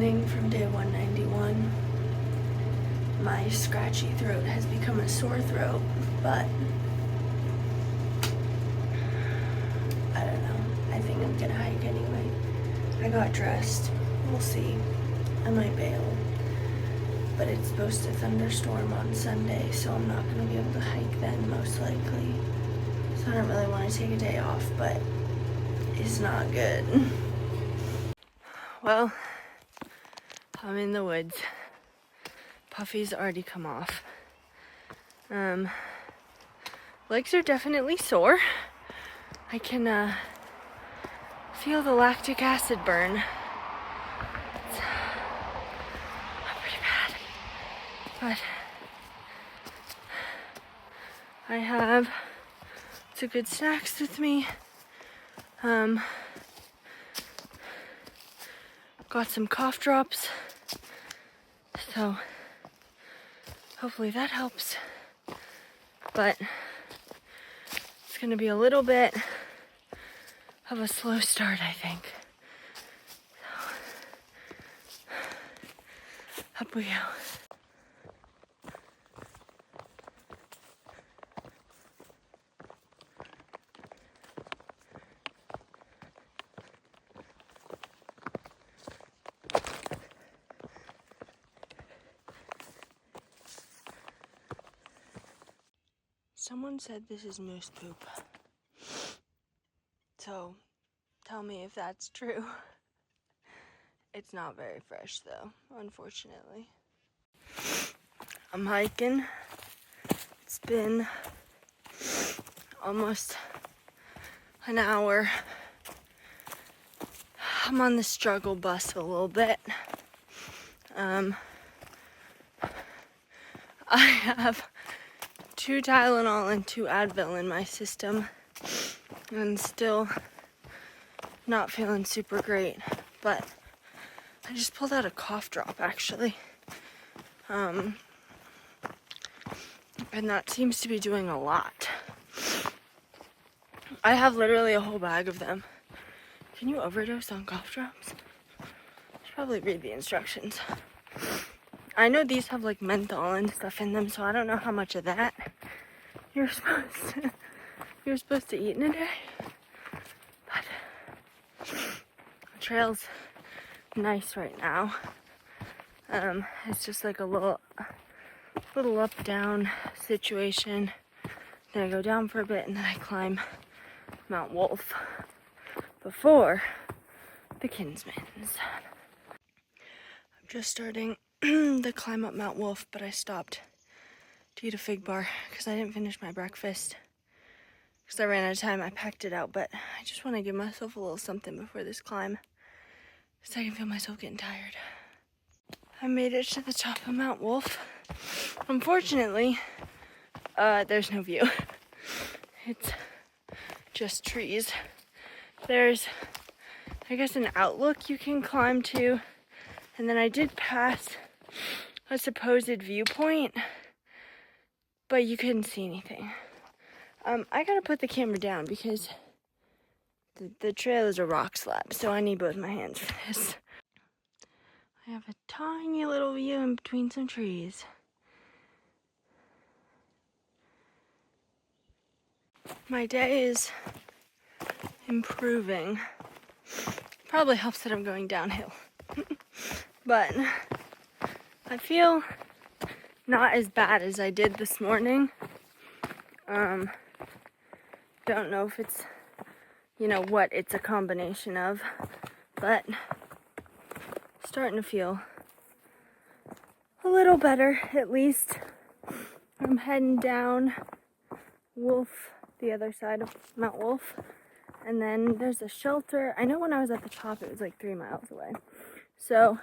morning from day 191. My scratchy throat has become a sore throat, but I don't know. I think I'm gonna hike anyway. I got dressed. We'll see. I might bail. But it's supposed to thunderstorm on Sunday, so I'm not gonna be able to hike then, most likely. So I don't really want to take a day off, but it's not good. Well, I'm in the woods. Puffy's already come off. Legs are definitely sore. I can feel the lactic acid burn. It's not pretty bad, but I have some good snacks with me. Got some cough drops, so hopefully that helps. But it's gonna be a little bit of a slow start, I think. So, up we go. Someone said this is moose poop. So, tell me if that's true. It's not very fresh though, unfortunately. I'm hiking. It's been almost an hour. I'm on the struggle bus a little bit. I have 2 Tylenol and 2 Advil in my system, and still not feeling super great, but I just pulled out a cough drop actually, and that seems to be doing a lot. I have literally a whole bag of them. Can you overdose on cough drops? I should probably read the instructions. I know these have like menthol and stuff in them, so I don't know how much of that you're supposed to eat in a day. But the trail's nice right now. It's just like a little up down situation. Then I go down for a bit and then I climb Mount Wolf before the Kinsmans. I'm just starting the climb up Mount Wolf, but I stopped to eat a fig bar because I didn't finish my breakfast because I ran out of time. I packed it out, but I just want to give myself a little something before this climb because I can feel myself getting tired. I made it to the top of Mount Wolf. Unfortunately, there's no view. It's just trees. There's, I guess, an outlook you can climb to, and then I did pass a supposed viewpoint, but you couldn't see anything. I gotta put the camera down because the trail is a rock slab, so I need both my hands for this. I have a tiny little view in between some trees. My day is improving. Probably helps that I'm going downhill. But I feel not as bad as I did this morning. Don't know if it's, what it's a combination of, but starting to feel a little better, at least. I'm heading down Wolf, the other side of Mount Wolf, and then there's a shelter. I know when I was at the top it was like 3 miles away, so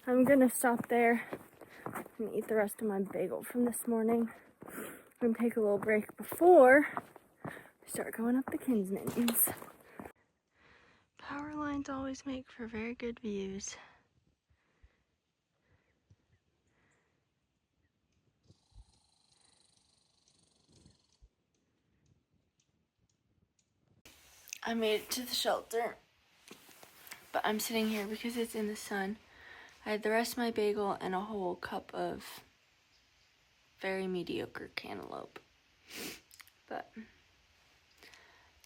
I'm gonna stop there and eat the rest of my bagel from this morning. I'm gonna take a little break before we start going up the Kinsmans. Power lines always make for very good views. I made it to the shelter, but I'm sitting here because it's in the sun. I had the rest of my bagel and a whole cup of very mediocre cantaloupe. But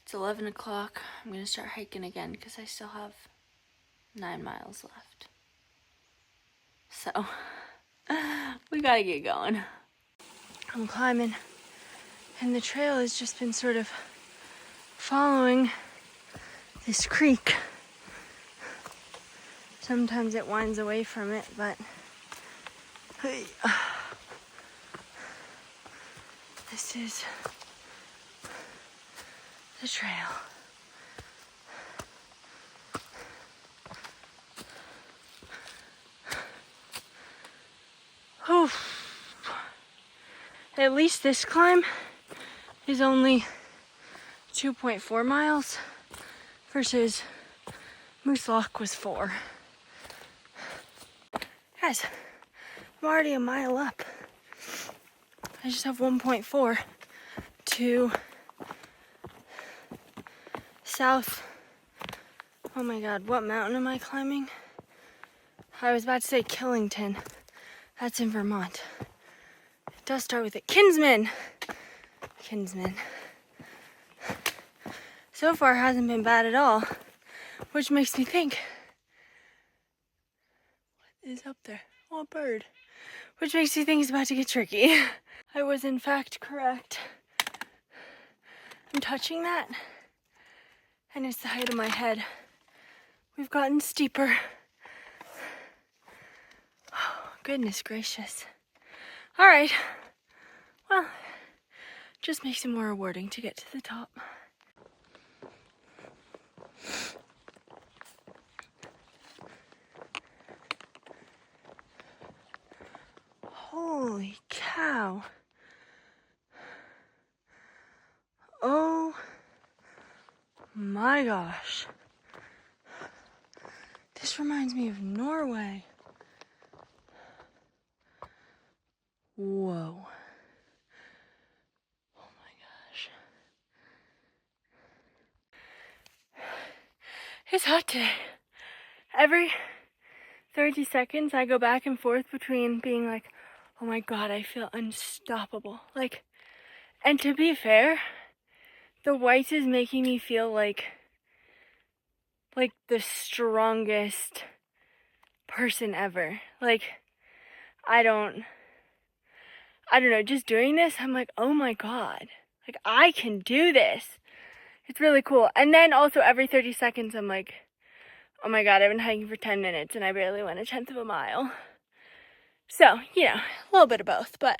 it's 11 o'clock. I'm gonna start hiking again because I still have 9 miles left. So we gotta get going. I'm climbing, and the trail has just been sort of following this creek. Sometimes it winds away from it, but this is the trail. Oh, at least this climb is only 2.4 miles versus Moose Lock was 4. Guys, I'm already a mile up. I just have 1.4 to south. Oh my god, what mountain am I climbing? I was about to say Killington. That's in Vermont. It does start with it. Kinsman! Kinsman. So far hasn't been bad at all, which makes me think, what is up there? Oh, a bird. Which makes me think it's about to get tricky. I was in fact correct. I'm touching that, and it's the height of my head. We've gotten steeper. Oh, goodness gracious. All right, well, just makes it more rewarding to get to the top. Holy cow. Oh my gosh. This reminds me of Norway. Whoa. Oh my gosh. It's hot today. Every 30 seconds I go back and forth between being like, oh my god, I feel unstoppable. Like, and to be fair, the white is making me feel like the strongest person ever. Like, I don't know, just doing this, I'm like, oh my god, like, I can do this. It's really cool. And then also every 30 seconds, I'm like, oh my god, I've been hiking for 10 minutes and I barely went 1/10 of a mile. So, you know, a little bit of both, but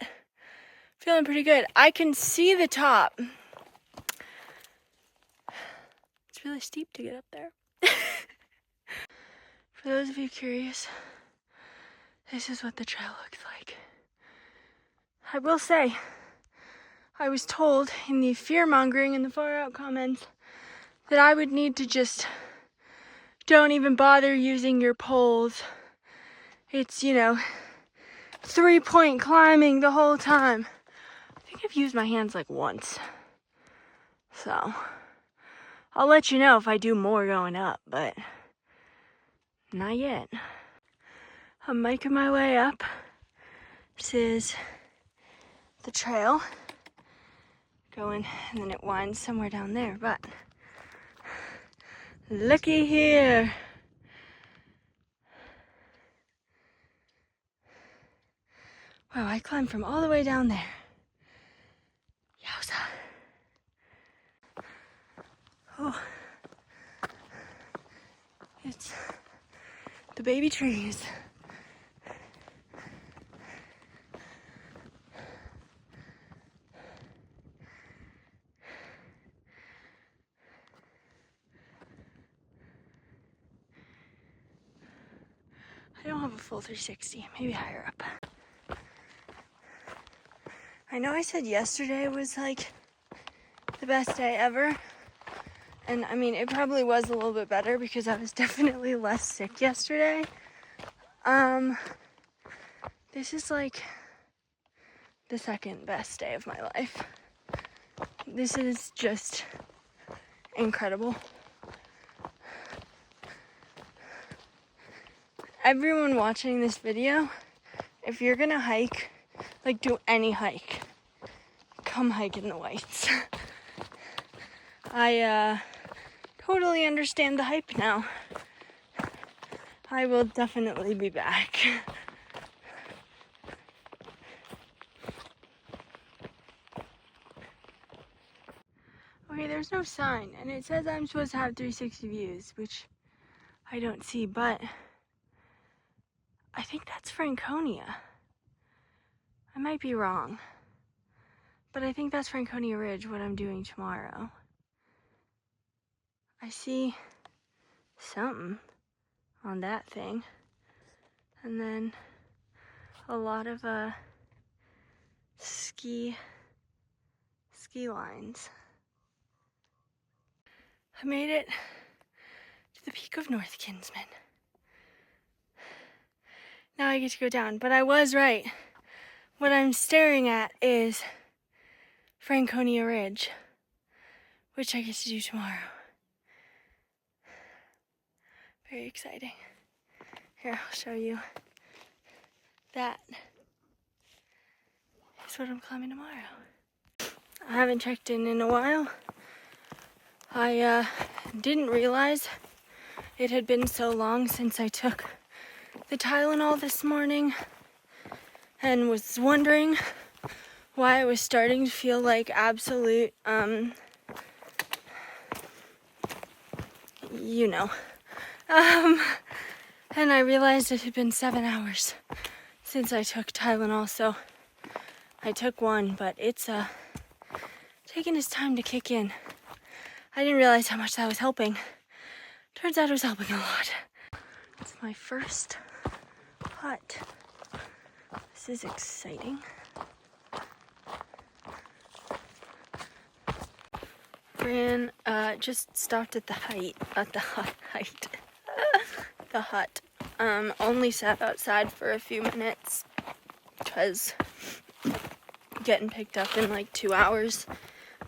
feeling pretty good. I can see the top. It's really steep to get up there. For those of you curious, this is what the trail looks like. I will say, I was told in the fear-mongering in the far-out comments that I would need to just don't even bother using your poles. It's, 3-point climbing the whole time. I think I've used my hands like once. So, I'll let you know if I do more going up, but not yet. I'm making my way up. This is the trail going, and then it winds somewhere down there, but looky here. Wow, I climbed from all the way down there. Yowza. Oh, it's the baby trees. I don't have a full 360, maybe higher up. I know I said yesterday was like the best day ever. And I mean, it probably was a little bit better because I was definitely less sick yesterday. This is like the second best day of my life. This is just incredible. Everyone watching this video, if you're gonna hike, like do any hike, come hike in the Whites. I totally understand the hype now. I will definitely be back. Okay, there's no sign, and it says I'm supposed to have 360 views, which I don't see, but I think that's Franconia. I might be wrong, but I think that's Franconia Ridge, what I'm doing tomorrow. I see something on that thing, and then a lot of ski lines. I made it to the peak of North Kinsman. Now I get to go down, but I was right. What I'm staring at is Franconia Ridge, which I get to do tomorrow. Very exciting. Here, I'll show you. That is what I'm climbing tomorrow. I haven't checked in a while. I didn't realize it had been so long since I took the Tylenol this morning and was wondering why I was starting to feel like absolute, you know. And I realized it had been 7 hours since I took Tylenol, so I took one, but it's taking its time to kick in. I didn't realize how much that was helping. Turns out it was helping a lot. It's my first hut. This is exciting. Fran just stopped at the the hut. Only sat outside for a few minutes because getting picked up in like 2 hours,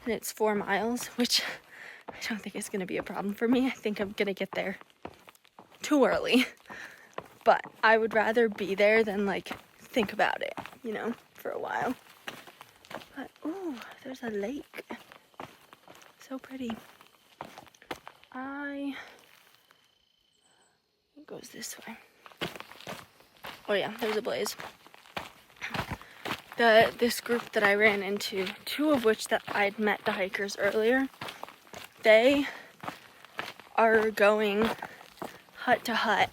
and it's 4 miles, which I don't think is gonna be a problem for me. I think I'm gonna get there too early, but I would rather be there than like think about it, you know, for a while. But ooh, there's a lake. So pretty. It goes this way. Oh yeah, there's a blaze. This group that I ran into, 2 of which that I'd met the hikers earlier, they are going hut to hut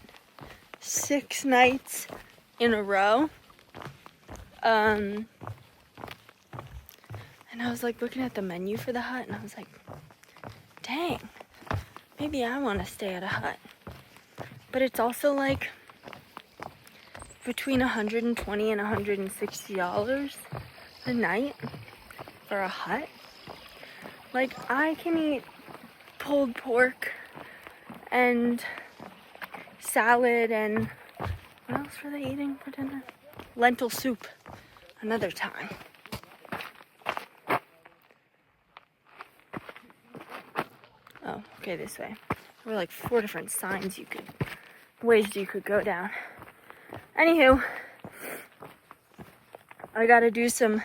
6 nights in a row. And I was like looking at the menu for the hut, and I was like, dang, maybe I want to stay at a hut. But it's also like between $120 and $160 a night for a hut. Like, I can eat pulled pork and salad and what else were they eating for dinner? Lentil soup another time. Oh, okay, this way. There were like 4 different ways you could go down. Anywho, I gotta do some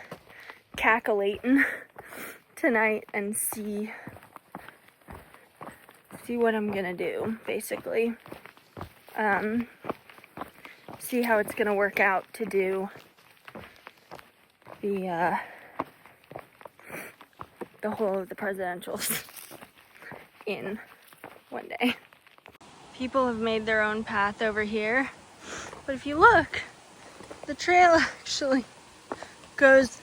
calculating tonight and see what I'm gonna do, basically. See how it's gonna work out to do the whole of the presidentials in one day. People have made their own path over here, but if you look, the trail actually goes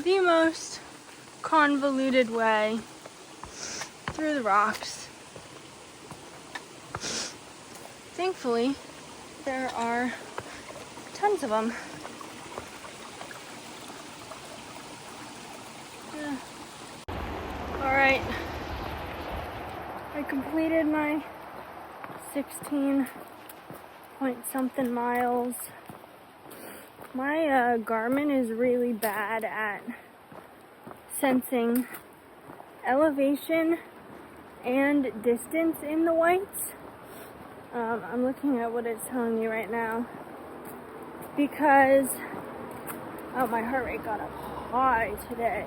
the most convoluted way through the rocks. Thankfully, there are tons of them. Yeah. Alright, I completed my 16 point something miles. My Garmin is really bad at sensing elevation and distance in the whites. I'm looking at what it's telling me right now because my heart rate got up high today.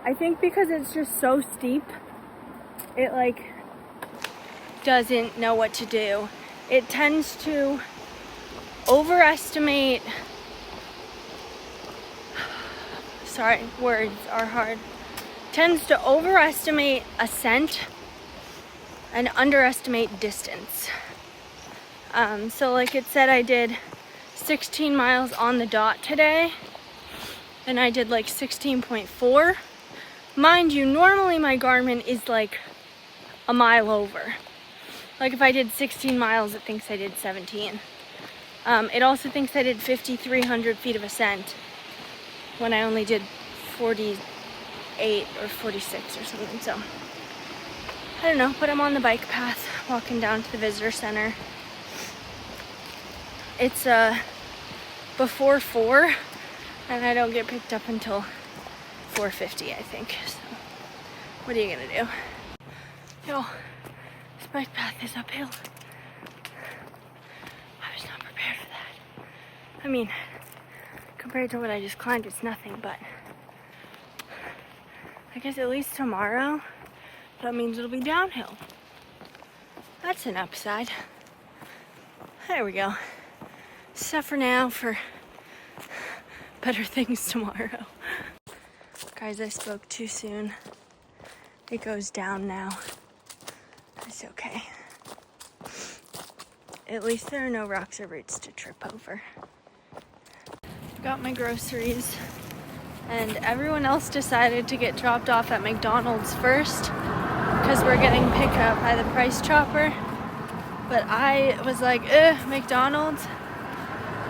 I think because it's just so steep, it like doesn't know what to do. It tends to overestimate, sorry, words are hard, tends to overestimate ascent and underestimate distance. So like it said, I did 16 miles on the dot today, and I did like 16.4. Mind you, normally my Garmin is like a mile over. Like if I did 16 miles, it thinks I did 17. It also thinks I did 5,300 feet of ascent when I only did 48 or 46 or something. So I don't know, but I'm on the bike path walking down to the visitor center. It's before 4 and I don't get picked up until 4:50, I think. So what are you gonna do? Yo, this bike path is uphill. I was not prepared for that. I mean, compared to what I just climbed, it's nothing, but I guess at least tomorrow, that means it'll be downhill. That's an upside. There we go. Set for now for better things tomorrow. Guys, I spoke too soon. It goes down now. It's okay. At least there are no rocks or roots to trip over. Got my groceries, and everyone else decided to get dropped off at McDonald's first because we're getting picked up by the Price Chopper. But I was like, McDonald's?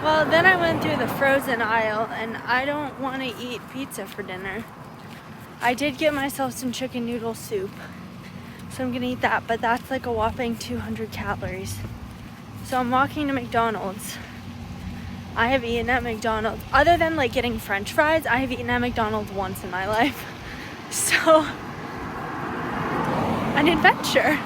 Well, then I went through the frozen aisle, and I don't want to eat pizza for dinner. I did get myself some chicken noodle soup, so I'm gonna eat that, but that's like a whopping 200 calories. So I'm walking to McDonald's. I have eaten at McDonald's, other than like getting French fries, I have eaten at McDonald's once in my life. So, an adventure.